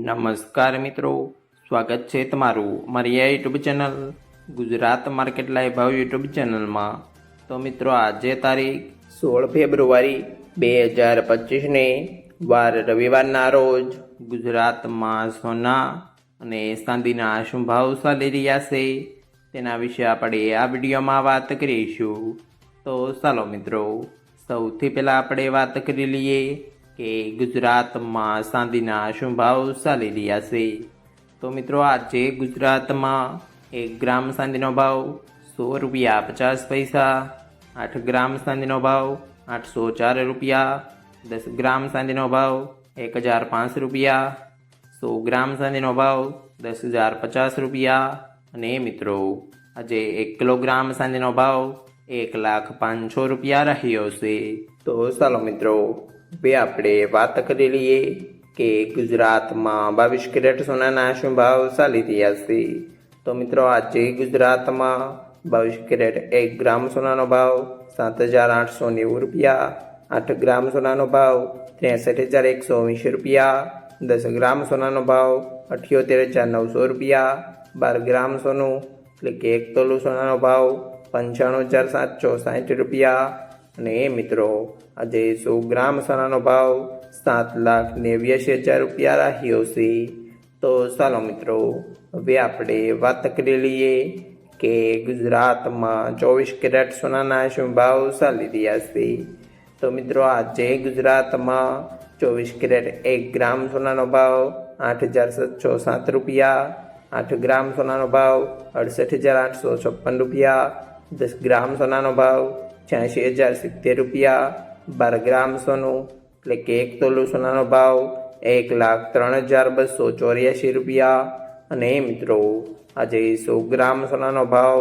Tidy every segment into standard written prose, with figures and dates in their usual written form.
નમસ્કાર મિત્રો, સ્વાગત છે તમારું મારી આ YouTube channel Gujarat market live ભાવ યુટ્યુબ ચેનલમાં। તો મિત્રો, આજે તારીખ 16 ફેબ્રુઆરી 2025ને વાર રવિવારના રોજ ગુજરાતમાં સોના અને ચાંદીના શું ભાવ ચાલી રહ્યા છે તેના વિશે આપણે આ વિડીયોમાં વાત કરીશું। તો ચાલો મિત્રો, સૌથી પહેલાં આપણે વાત કરી લઈએ કે ગુજરાતમાં ચાંદીના શું ભાવ ચાલી રહ્યા છે। તો મિત્રો, આજે ગુજરાતમાં 1 ગ્રામ ચાંદીનો ભાવ ₹100.50, 8 ગ્રામ ચાંદીનો ભાવ ₹804, 10 ગ્રામ ચાંદીનો ભાવ ₹1005, 100 ગ્રામ ચાંદીનો ભાવ ₹10,050 અને મિત્રો આજે 1 કિલોગ્રામ ચાંદીનો ભાવ ₹1,05,000 રહ્યો છે। તો ચાલો મિત્રો, હવે આપણે વાત કરી લઈએ કે ગુજરાતમાં 22 કેરેટ સોનાના શું ભાવ ચાલી રહ્યા છે। તો મિત્રો, આજે ગુજરાતમાં 22 કેરેટ 1 ગ્રામ સોનાનો ભાવ ₹7,890, 8 ગ્રામ સોનાનો ભાવ ₹63,120, 10 ગ્રામ સોનાનો ભાવ ₹78,900, 12 ગ્રામ સોનું એટલે કે 1 તોલું સોનાનો ભાવ ₹95,760 અને મિત્રો આજે 100 ગ્રામ સોનાનો ભાવ ₹7,89,000 રહ્યો છે। તો ચાલો મિત્રો, હવે આપણે વાત કરી લઈએ કે ગુજરાતમાં 24 કેરેટ સોનાના શું ભાવ ચાલી રહ્યા છે। તો મિત્રો, આજે ગુજરાતમાં 24 કેરેટ 1 ગ્રામ સોનાનો ભાવ ₹8,707, 8 ગ્રામ સોનાનો ભાવ ₹68,856, 10 ગ્રામ સોનાનો ભાવ ₹86,070, 12 ગ્રામ સોનું એટલે કે 1 તોલું સોનાનો ભાવ ₹1,03,284 અને મિત્રો આજે 100 ગ્રામ સોનાનો ભાવ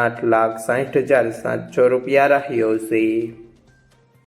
₹8,60,700 રહ્યો છે।